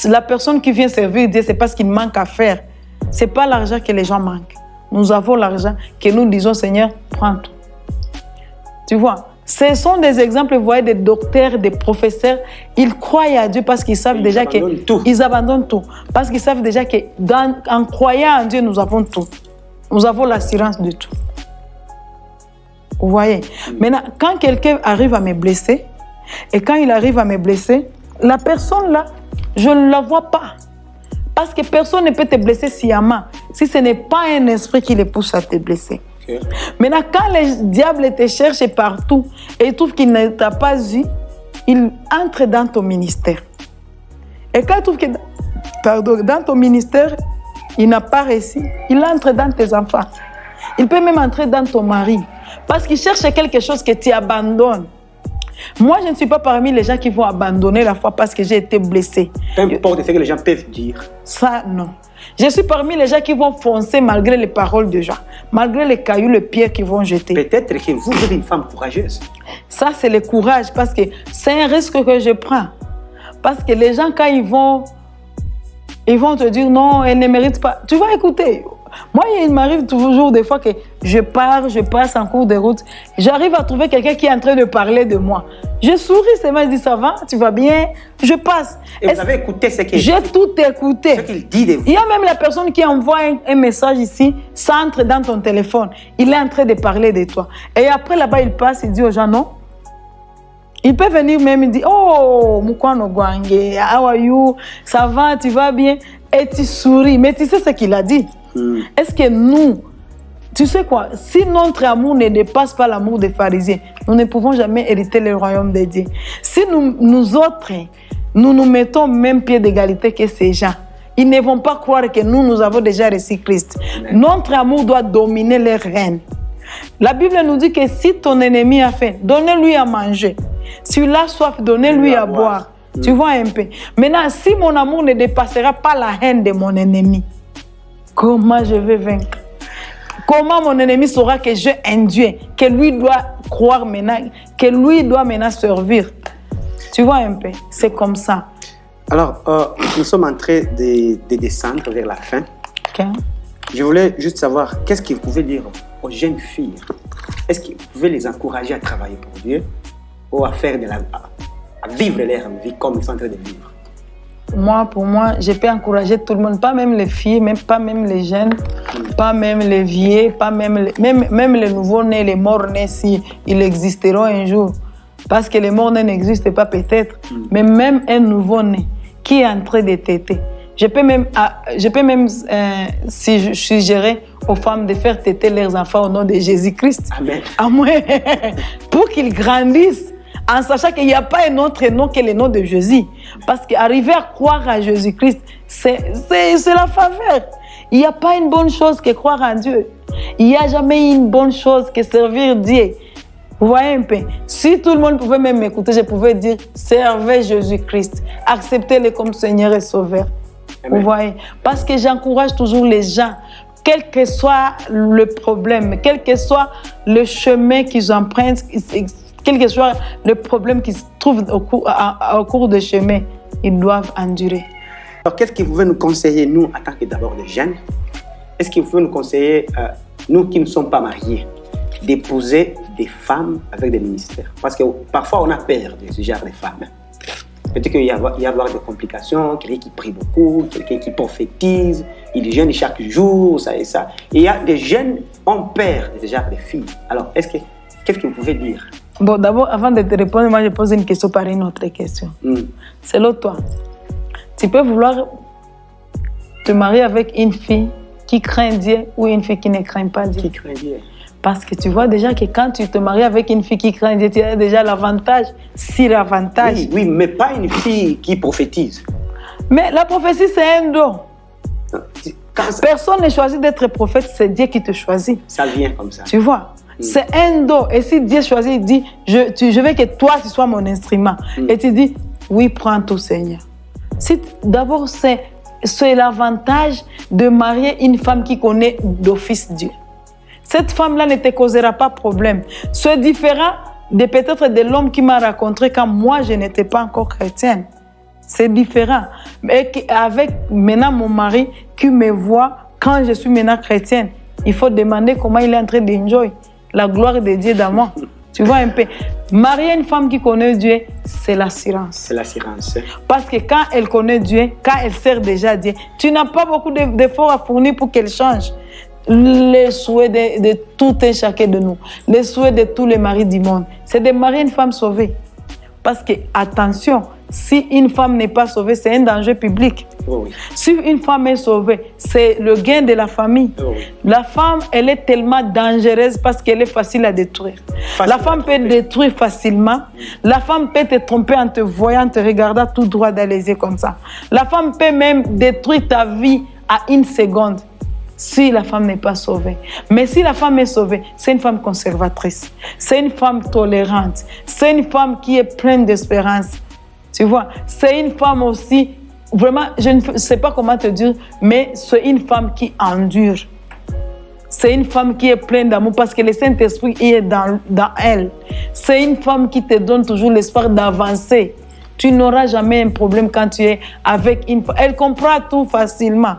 [SPEAKER 1] la personne qui vient servir Dieu, c'est parce qu'il manque à faire, ce n'est pas l'argent que les gens manquent. nous avons l'argent, que nous disons, Seigneur, prends tout. Tu vois, ce sont des exemples, vous voyez, des docteurs, des professeurs, ils croient à Dieu parce qu'ils savent déjà qu'ils abandonnent tout. Parce qu'ils savent déjà qu'en croyant en Dieu, nous avons tout. Nous avons l'assurance de tout. Vous voyez? Maintenant, quand quelqu'un arrive à me blesser, et quand il arrive à me blesser, la personne là, je ne la vois pas. Parce que personne ne peut te blesser sciemment si ce n'est pas un esprit qui le pousse à te blesser. Okay. Maintenant, quand le diable te cherche partout et il trouve qu'il ne t'a pas eu, il entre dans ton ministère. Et quand il trouve que dans ton ministère, il n'a pas réussi, il entre dans tes enfants. Il peut même entrer dans ton mari. Parce qu'il cherche quelque chose que tu abandonnes. Moi, je ne suis pas parmi les gens qui vont abandonner la foi parce que j'ai été blessée.
[SPEAKER 2] Peu importe ce que les gens peuvent dire.
[SPEAKER 1] Ça, non. Je suis parmi les gens qui vont foncer malgré les paroles de gens, malgré les cailloux, les pierres qu'ils vont jeter.
[SPEAKER 2] Peut-être que vous êtes une femme courageuse.
[SPEAKER 1] Ça, c'est le courage parce que c'est un risque que je prends. Parce que les gens, quand ils vont te dire non, elle ne mérite pas. Tu vas écouter. Moi, il m'arrive toujours des fois que je passe en cours de route, j'arrive à trouver quelqu'un qui est en train de parler de moi. Je souris, c'est moi, je dis ça va, tu vas bien, je passe.
[SPEAKER 2] Et vous avez écouté ce qu'il dit?
[SPEAKER 1] J'ai tout écouté.
[SPEAKER 2] Ce qu'il dit de vous.
[SPEAKER 1] Il y a même la personne qui envoie un message ici, ça entre dans ton téléphone. Il est en train de parler de toi. Et après, là-bas, il passe, il dit aux gens non. Il peut venir même et dire oh, Mukwano Gwange, how are you? Ça va, tu vas bien? Et tu souris. Mais tu sais ce qu'il a dit? Est-ce que nous, tu sais quoi, si notre amour ne dépasse pas l'amour des pharisiens, nous ne pouvons jamais hériter le royaume de Dieu. Si nous autres, nous mettons au même pied d'égalité que ces gens, ils ne vont pas croire que nous avons déjà reçu Christ. Notre amour doit dominer les rênes. La Bible nous dit que si ton ennemi a faim, donnez-lui à manger. S'il a soif, donnez-lui à boire. Tu vois un peu. Maintenant, si mon amour ne dépassera pas la haine de mon ennemi, comment je vais vaincre? Comment mon ennemi saura que j'ai un Dieu, que lui doit croire maintenant, que lui doit maintenant servir? Tu vois un peu, c'est comme ça.
[SPEAKER 2] Alors, nous sommes en train de descendre vers la fin.
[SPEAKER 1] Okay. Je
[SPEAKER 2] voulais juste savoir, qu'est-ce que vous pouvez dire aux jeunes filles? Est-ce que vous pouvez les encourager à travailler pour Dieu ou à faire à vivre leur vie comme ils sont en train de vivre?
[SPEAKER 1] Pour moi, je peux encourager tout le monde, pas même les filles, pas même les jeunes, pas même les vieux, pas même les nouveaux-nés, les morts-nés, si ils existeront un jour. Parce que les morts-nés n'existent pas peut-être, mais même un nouveau-né qui est en train de téter. Je peux même suggérer aux femmes de faire téter leurs enfants au nom de Jésus-Christ.
[SPEAKER 2] Amen.
[SPEAKER 1] Pour qu'ils grandissent. En sachant qu'il n'y a pas un autre nom que le nom de Jésus. Parce qu'arriver à croire à Jésus-Christ, c'est la faveur. Il n'y a pas une bonne chose que croire en Dieu. Il n'y a jamais une bonne chose que servir Dieu. Vous voyez un peu? Si tout le monde pouvait même m'écouter, je pouvais dire, servez Jésus-Christ. Acceptez-le comme Seigneur et Sauveur. Amen. Vous voyez? Parce que j'encourage toujours les gens, quel que soit le problème, quel que soit le chemin qu'ils empruntent, quel que soit le problème qu'ils se trouvent au cours de chemin, ils doivent endurer.
[SPEAKER 2] Alors, qu'est-ce que vous pouvez nous conseiller, nous, en tant que d'abord des jeunes? Est-ce que vous pouvez nous conseiller, nous qui ne sommes pas mariés, d'épouser des femmes avec des ministères? Parce que parfois, on a peur de ce genre de femmes. Peut-être qu'il y a des complications, quelqu'un qui prie beaucoup, quelqu'un qui prophétise, il jeûne chaque jour, ça et ça. Et il y a des jeunes qui ont peur de ce genre de filles. Alors, qu'est-ce que vous pouvez dire?
[SPEAKER 1] Bon, d'abord, avant de te répondre, moi, je pose une question par une autre question. Selon toi, tu peux vouloir te marier avec une fille qui craint Dieu ou une fille qui ne craint pas Dieu?
[SPEAKER 2] Qui craint Dieu.
[SPEAKER 1] Parce que tu vois déjà que quand tu te maries avec une fille qui craint Dieu, tu as déjà l'avantage, l'avantage.
[SPEAKER 2] Oui, mais pas une fille qui prophétise.
[SPEAKER 1] Mais la prophétie, c'est un don. Personne n'est choisi d'être prophète, c'est Dieu qui te choisit.
[SPEAKER 2] Ça vient comme ça.
[SPEAKER 1] Tu vois? C'est un don. Et si Dieu choisit, il dit, je veux que toi, tu sois mon instrument. Et tu dis, oui, prends tout, Seigneur. D'abord, c'est l'avantage de marier une femme qui connaît d'office Dieu. Cette femme-là ne te causera pas problème. C'est différent de peut-être de l'homme qui m'a rencontré quand moi, je n'étais pas encore chrétienne. C'est différent. Mais avec maintenant mon mari qui me voit quand je suis maintenant chrétienne, il faut demander comment il est en train d'enjoy la gloire de Dieu dans moi. Tu vois un peu. Marier une femme qui connaît Dieu, c'est l'assurance.
[SPEAKER 2] C'est l'assurance.
[SPEAKER 1] Parce que quand elle connaît Dieu, quand elle sert déjà Dieu, tu n'as pas beaucoup d'efforts à fournir pour qu'elle change. Les souhaits de tout et chacun de nous, les souhaits de tous les maris du monde, c'est de marier une femme sauvée. Parce que, attention, si une femme n'est pas sauvée, c'est un danger public.
[SPEAKER 2] Oh oui.
[SPEAKER 1] Si une femme est sauvée, c'est le gain de la famille.
[SPEAKER 2] Oh oui.
[SPEAKER 1] La femme, elle est tellement dangereuse parce qu'elle est facile à détruire. La femme peut détruire facilement. La femme peut te tromper en te voyant, en te regardant tout droit dans les yeux comme ça. La femme peut même détruire ta vie à une seconde si la femme n'est pas sauvée. Mais si la femme est sauvée, c'est une femme conservatrice. C'est une femme tolérante. C'est une femme qui est pleine d'espérance. Tu vois, c'est une femme aussi, vraiment, je ne sais pas comment te dire, mais c'est une femme qui endure. C'est une femme qui est pleine d'amour parce que le Saint-Esprit est dans elle. C'est une femme qui te donne toujours l'espoir d'avancer. Tu n'auras jamais un problème quand tu es avec une femme. Elle comprend tout facilement.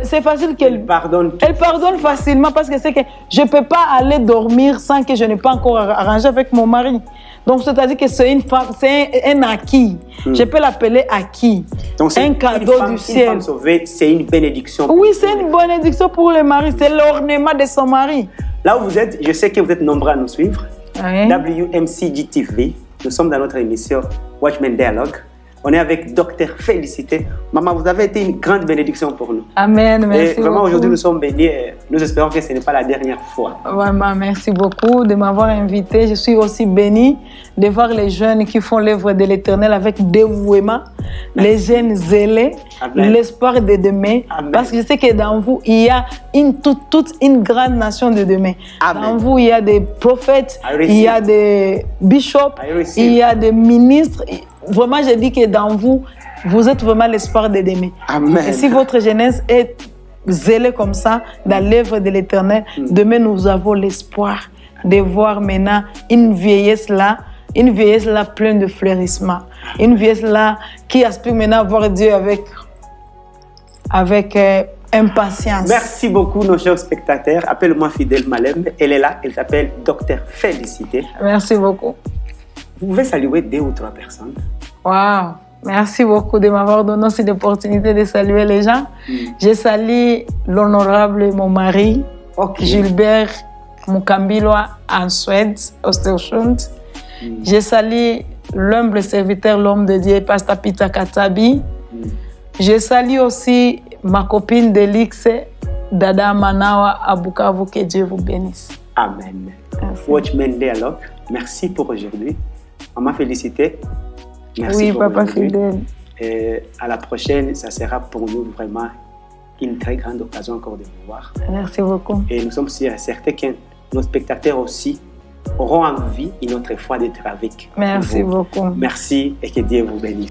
[SPEAKER 1] C'est facile qu'elle pardonne. Elle pardonne facilement parce que c'est que je ne peux pas aller dormir sans que je n'ai pas encore arrangé avec mon mari. Donc, c'est-à-dire que c'est une femme, c'est un acquis. Je peux l'appeler acquis.
[SPEAKER 2] Donc,
[SPEAKER 1] un cadeau du ciel.
[SPEAKER 2] Une femme sauvée, c'est une bénédiction.
[SPEAKER 1] Oui, c'est une bénédiction pour le mari. C'est l'ornement de son mari.
[SPEAKER 2] Là où vous êtes, je sais que vous êtes nombreux à nous suivre.
[SPEAKER 1] Oui.
[SPEAKER 2] WMCG TV. Nous sommes dans notre émission Watchmen Dialogue. On est avec Dr Félicité. Maman, vous avez été une grande bénédiction pour nous.
[SPEAKER 1] Amen, merci beaucoup.
[SPEAKER 2] Vraiment, aujourd'hui, nous sommes bénis et nous espérons que ce n'est pas la dernière fois.
[SPEAKER 1] Vraiment, merci beaucoup de m'avoir invité. Je suis aussi bénie de voir les jeunes qui font l'œuvre de l'Éternel avec dévouement, les jeunes zélés, l'espoir de demain. Amen. Parce que je sais que dans vous, il y a toute une grande nation de demain. Amen. Dans vous, il y a des prophètes, il y a des bishops, il y a des ministres. Vraiment, je dis que dans vous, vous êtes vraiment l'espoir de demain.
[SPEAKER 2] Amen.
[SPEAKER 1] Et si votre jeunesse est zélée comme ça, dans l'œuvre de l'Éternel, demain, nous avons l'espoir de voir maintenant une vieillesse là pleine de fleurissement. Une vieillesse là qui aspire maintenant à voir Dieu avec impatience.
[SPEAKER 2] Merci beaucoup, nos chers spectateurs. Appelle-moi Fidèle Malem. Elle est là, elle s'appelle Dr Félicité.
[SPEAKER 1] Merci beaucoup.
[SPEAKER 2] Vous pouvez saluer 2 ou 3 personnes.
[SPEAKER 1] Wow! Merci beaucoup de m'avoir donné cette opportunité de saluer les gens. Je salue l'honorable mon mari, Gilbert Mukambilwa en Suède, Östersund. Je salue l'humble serviteur, l'homme de Dieu, Pasteur Peter Katabi. Je salue aussi ma copine Delix, Dada Manawa à Bukavu. Que Dieu vous bénisse.
[SPEAKER 2] Amen. Watchmen Dialogue, merci pour aujourd'hui. Maman Félicité, merci
[SPEAKER 1] oui,
[SPEAKER 2] pour
[SPEAKER 1] papa fidèle.
[SPEAKER 2] Et à la prochaine, ça sera pour nous vraiment une très grande occasion encore de vous voir.
[SPEAKER 1] Merci beaucoup.
[SPEAKER 2] Et nous sommes certains que nos spectateurs aussi auront envie une autre fois d'être avec
[SPEAKER 1] vous. Merci beaucoup.
[SPEAKER 2] Merci et que Dieu vous bénisse.